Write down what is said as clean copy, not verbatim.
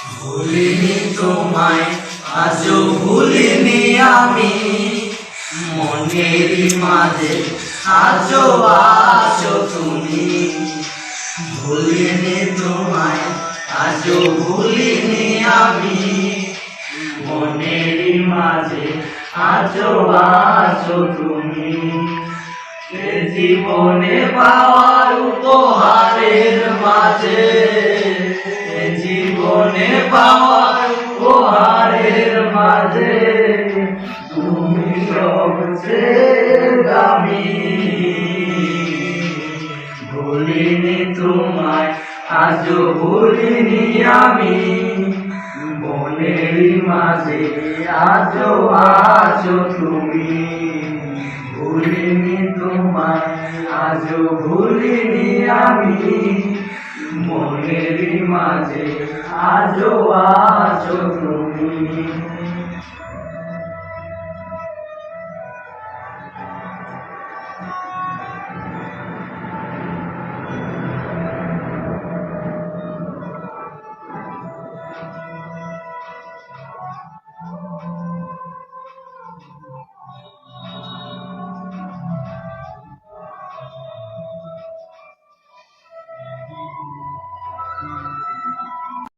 ভুলিনি তোমায় আজও ভুলিনি আমি, মনেরই মাঝে আজও আছো তুমি। ভুলিনি তোমায় আজও ভুলিনি আমি, মনেরই মাঝে আজও আছো তুমি। এ জীবনে পাওয়ার উপহারের মাঝে, এ জীবনে পাওয়ার উপহারের মাঝে তুমি সবচেয়ে দামি। ভুলিনি তোমায় আজও ভুলিনি আমি, মনেরই মাঝে আজও আছো তুমি। ভুলিনি তোমায় আজও ভুলিনি আমি, মনেরই মাঝে আজও আছো তুমি।